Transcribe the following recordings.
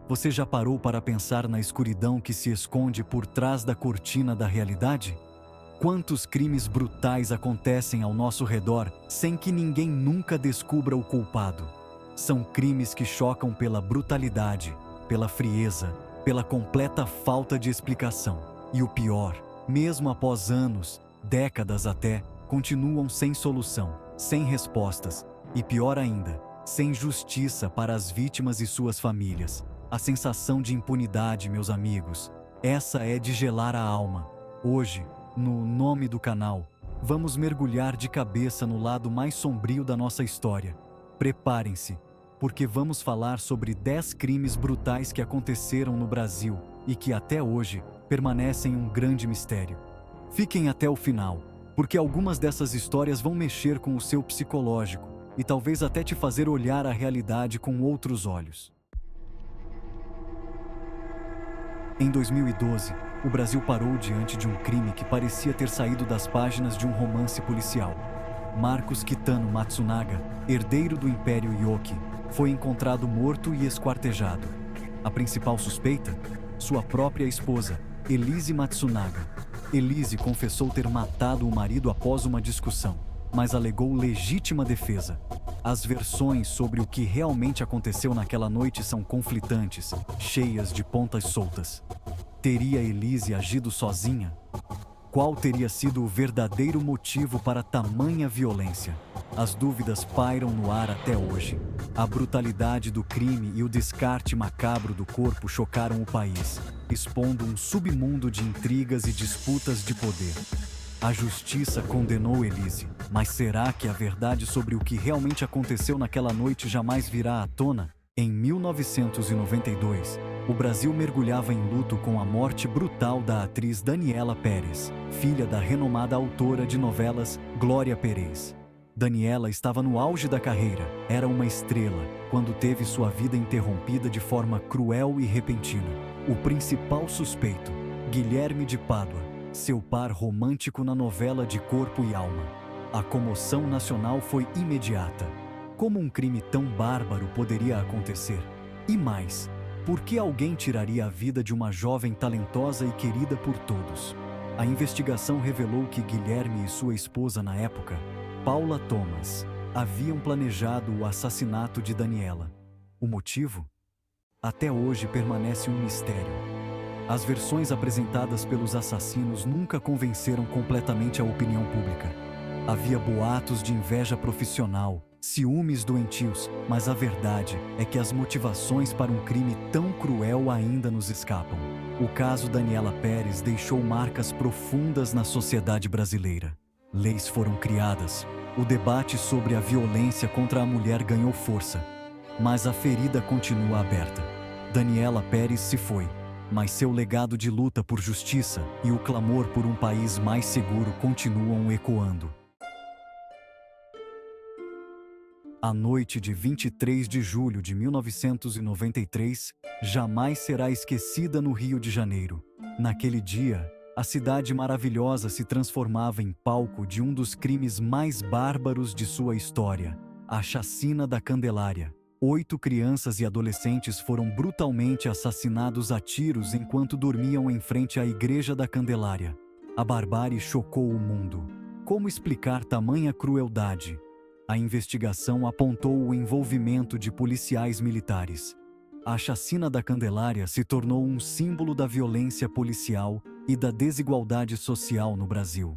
Você já parou para pensar na escuridão que se esconde por trás da cortina da realidade? Quantos crimes brutais acontecem ao nosso redor sem que ninguém nunca descubra o culpado? São crimes que chocam pela brutalidade, pela frieza, pela completa falta de explicação. E o pior, mesmo após anos, décadas até, continuam sem solução, sem respostas e, pior ainda, sem justiça para as vítimas e suas famílias. A sensação de impunidade, meus amigos, essa é de gelar a alma. Hoje, no nome do canal, vamos mergulhar de cabeça no lado mais sombrio da nossa história. Preparem-se, porque vamos falar sobre 10 crimes brutais que aconteceram no Brasil e que até hoje permanecem um grande mistério. Fiquem até o final, porque algumas dessas histórias vão mexer com o seu psicológico e talvez até te fazer olhar a realidade com outros olhos. Em 2012, o Brasil parou diante de um crime que parecia ter saído das páginas de um romance policial. Marcos Kitano Matsunaga, herdeiro do Império Yoki, foi encontrado morto e esquartejado. A principal suspeita? Sua própria esposa, Elise Matsunaga. Elise confessou ter matado o marido após uma discussão, mas alegou legítima defesa. As versões sobre o que realmente aconteceu naquela noite são conflitantes, cheias de pontas soltas. Teria Elise agido sozinha? Qual teria sido o verdadeiro motivo para tamanha violência? As dúvidas pairam no ar até hoje. A brutalidade do crime e o descarte macabro do corpo chocaram o país, expondo um submundo de intrigas e disputas de poder. A justiça condenou Elise, mas será que a verdade sobre o que realmente aconteceu naquela noite jamais virá à tona? Em 1992, o Brasil mergulhava em luto com a morte brutal da atriz Daniela Pérez, filha da renomada autora de novelas Glória Pérez. Daniela estava no auge da carreira, era uma estrela, quando teve sua vida interrompida de forma cruel e repentina. O principal suspeito, Guilherme de Pádua, seu par romântico na novela de Corpo e Alma. A comoção nacional foi imediata. Como um crime tão bárbaro poderia acontecer? E mais, por que alguém tiraria a vida de uma jovem talentosa e querida por todos? A investigação revelou que Guilherme e sua esposa na época, Paula Thomas, haviam planejado o assassinato de Daniela. O motivo? Até hoje permanece um mistério. As versões apresentadas pelos assassinos nunca convenceram completamente a opinião pública. Havia boatos de inveja profissional, ciúmes doentios, mas a verdade é que as motivações para um crime tão cruel ainda nos escapam. O caso Daniela Pérez deixou marcas profundas na sociedade brasileira. Leis foram criadas, o debate sobre a violência contra a mulher ganhou força, mas a ferida continua aberta. Daniela Pérez se foi, mas seu legado de luta por justiça e o clamor por um país mais seguro continuam ecoando. A noite de 23 de julho de 1993 jamais será esquecida no Rio de Janeiro. Naquele dia, a cidade maravilhosa se transformava em palco de um dos crimes mais bárbaros de sua história, a Chacina da Candelária. 8 crianças e adolescentes foram brutalmente assassinados a tiros enquanto dormiam em frente à Igreja da Candelária. A barbárie chocou o mundo. Como explicar tamanha crueldade? A investigação apontou o envolvimento de policiais militares. A Chacina da Candelária se tornou um símbolo da violência policial e da desigualdade social no Brasil.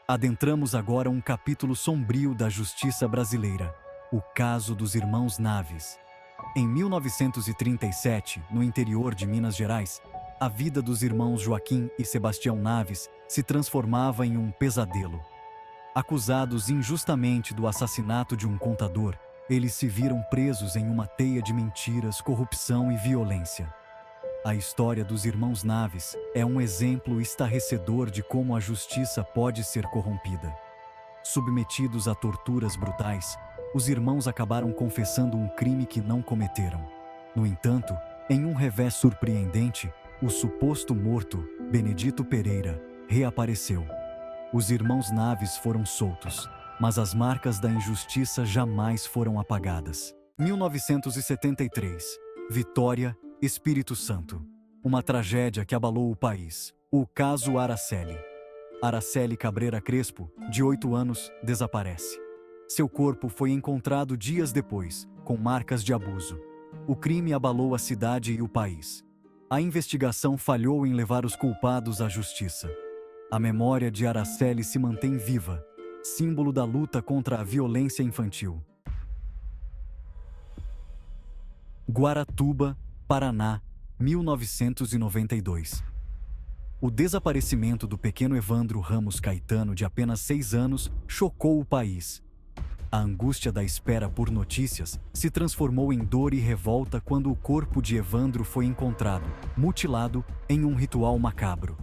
Adentramos agora um capítulo sombrio da justiça brasileira, o caso dos irmãos Naves. Em 1937, no interior de Minas Gerais, a vida dos irmãos Joaquim e Sebastião Naves se transformava em um pesadelo. Acusados injustamente do assassinato de um contador, eles se viram presos em uma teia de mentiras, corrupção e violência. A história dos irmãos Naves é um exemplo estarrecedor de como a justiça pode ser corrompida. Submetidos a torturas brutais, os irmãos acabaram confessando um crime que não cometeram. No entanto, em um revés surpreendente, o suposto morto, Benedito Pereira, reapareceu. Os irmãos Naves foram soltos, mas as marcas da injustiça jamais foram apagadas. 1973. Vitória, Espírito Santo. Uma tragédia que abalou o país. O caso Araceli. Araceli Cabreira Crespo, de 8 anos, desaparece. Seu corpo foi encontrado dias depois, com marcas de abuso. O crime abalou a cidade e o país. A investigação falhou em levar os culpados à justiça. A memória de Araceli se mantém viva, símbolo da luta contra a violência infantil. Guaratuba, Paraná, 1992. O desaparecimento do pequeno Evandro Ramos Caetano, de apenas 6 anos, chocou o país. A angústia da espera por notícias se transformou em dor e revolta quando o corpo de Evandro foi encontrado, mutilado, em um ritual macabro.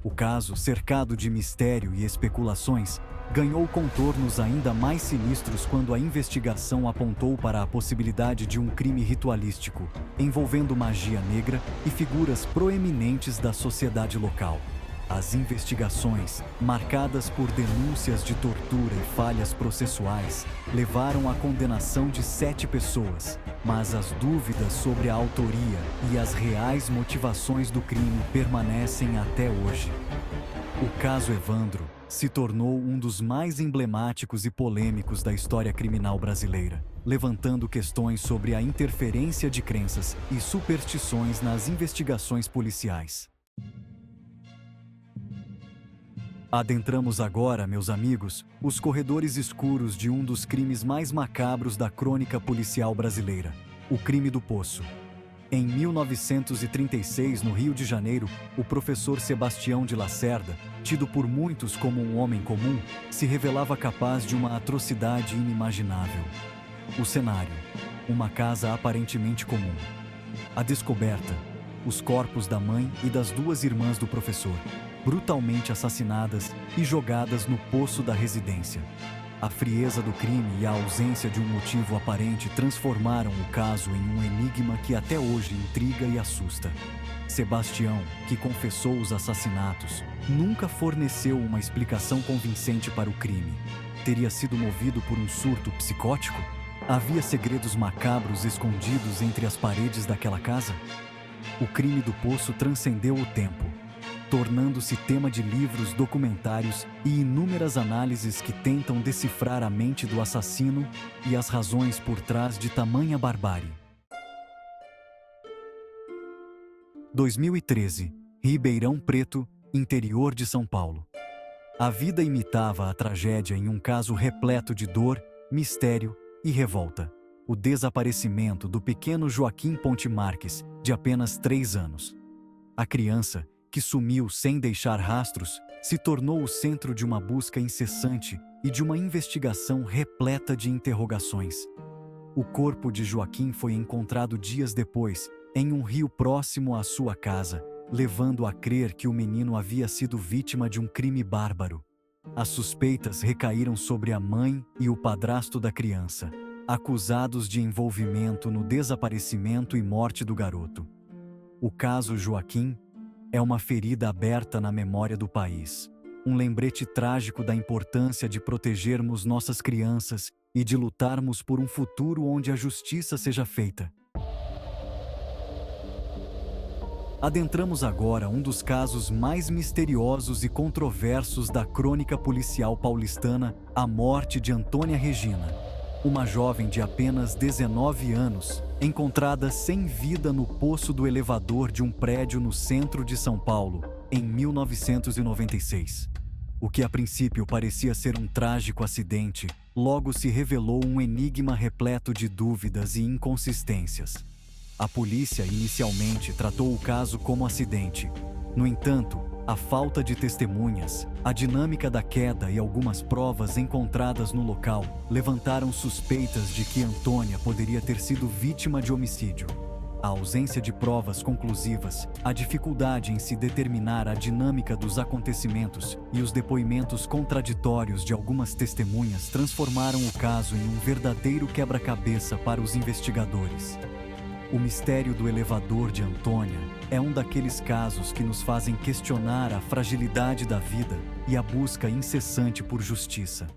O caso, cercado de mistério e especulações, ganhou contornos ainda mais sinistros quando a investigação apontou para a possibilidade de um crime ritualístico, envolvendo magia negra e figuras proeminentes da sociedade local. As investigações, marcadas por denúncias de tortura e falhas processuais, levaram à condenação de 7 pessoas, mas as dúvidas sobre a autoria e as reais motivações do crime permanecem até hoje. O caso Evandro se tornou um dos mais emblemáticos e polêmicos da história criminal brasileira, levantando questões sobre a interferência de crenças e superstições nas investigações policiais. Adentramos agora, meus amigos, os corredores escuros de um dos crimes mais macabros da crônica policial brasileira, o crime do Poço. Em 1936, no Rio de Janeiro, o professor Sebastião de Lacerda, tido por muitos como um homem comum, se revelava capaz de uma atrocidade inimaginável. O cenário: uma casa aparentemente comum. A descoberta: os corpos da mãe e das 2 irmãs do professor, brutalmente assassinadas e jogadas no poço da residência. A frieza do crime e a ausência de um motivo aparente transformaram o caso em um enigma que até hoje intriga e assusta. Sebastião, que confessou os assassinatos, nunca forneceu uma explicação convincente para o crime. Teria sido movido por um surto psicótico? Havia segredos macabros escondidos entre as paredes daquela casa? O crime do Poço transcendeu o tempo, tornando-se tema de livros, documentários e inúmeras análises que tentam decifrar a mente do assassino e as razões por trás de tamanha barbárie. 2013, Ribeirão Preto, interior de São Paulo. A vida imitava a tragédia em um caso repleto de dor, mistério e revolta. O desaparecimento do pequeno Joaquim Ponte Marques, de apenas 3 anos. A criança, que sumiu sem deixar rastros, se tornou o centro de uma busca incessante e de uma investigação repleta de interrogações. O corpo de Joaquim foi encontrado dias depois, em um rio próximo à sua casa, levando a crer que o menino havia sido vítima de um crime bárbaro. As suspeitas recaíram sobre a mãe e o padrasto da criança, acusados de envolvimento no desaparecimento e morte do garoto. O caso Joaquim é uma ferida aberta na memória do país, um lembrete trágico da importância de protegermos nossas crianças e de lutarmos por um futuro onde a justiça seja feita. Adentramos agora um dos casos mais misteriosos e controversos da crônica policial paulistana, a morte de Antônia Regina, uma jovem de apenas 19 anos, encontrada sem vida no poço do elevador de um prédio no centro de São Paulo, em 1996. O que a princípio parecia ser um trágico acidente, logo se revelou um enigma repleto de dúvidas e inconsistências. A polícia inicialmente tratou o caso como acidente. No entanto, a falta de testemunhas, a dinâmica da queda e algumas provas encontradas no local levantaram suspeitas de que Antônia poderia ter sido vítima de homicídio. A ausência de provas conclusivas, a dificuldade em se determinar a dinâmica dos acontecimentos e os depoimentos contraditórios de algumas testemunhas transformaram o caso em um verdadeiro quebra-cabeça para os investigadores. O mistério do elevador de Antônia é um daqueles casos que nos fazem questionar a fragilidade da vida e a busca incessante por justiça.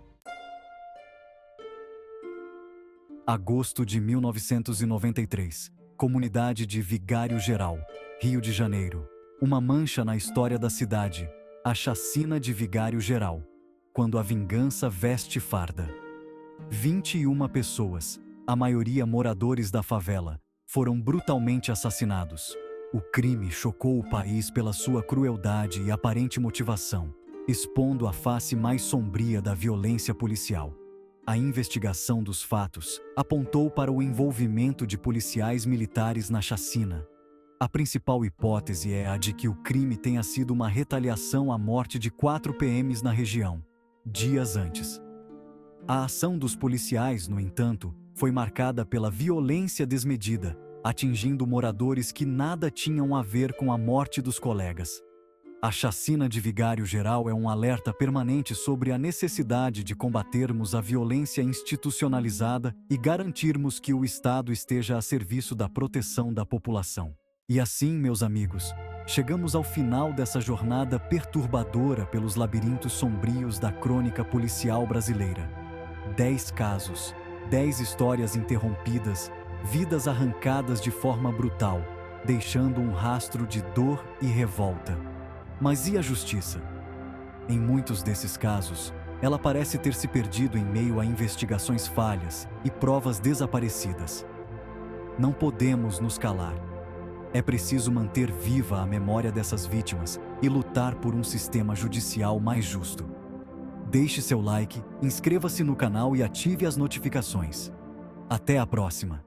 Agosto de 1993. Comunidade de Vigário Geral, Rio de Janeiro. Uma mancha na história da cidade. A chacina de Vigário Geral. Quando a vingança veste farda. 21 pessoas, a maioria moradores da favela, foram brutalmente assassinados. O crime chocou o país pela sua crueldade e aparente motivação, expondo a face mais sombria da violência policial. A investigação dos fatos apontou para o envolvimento de policiais militares na chacina. A principal hipótese é a de que o crime tenha sido uma retaliação à morte de 4 PMs na região, dias antes. A ação dos policiais, no entanto, foi marcada pela violência desmedida, atingindo moradores que nada tinham a ver com a morte dos colegas. A chacina de Vigário Geral é um alerta permanente sobre a necessidade de combatermos a violência institucionalizada e garantirmos que o Estado esteja a serviço da proteção da população. E assim, meus amigos, chegamos ao final dessa jornada perturbadora pelos labirintos sombrios da crônica policial brasileira. 10 casos, 10 histórias interrompidas, vidas arrancadas de forma brutal, deixando um rastro de dor e revolta. Mas e a justiça? Em muitos desses casos, ela parece ter se perdido em meio a investigações falhas e provas desaparecidas. Não podemos nos calar. É preciso manter viva a memória dessas vítimas e lutar por um sistema judicial mais justo. Deixe seu like, inscreva-se no canal e ative as notificações. Até a próxima!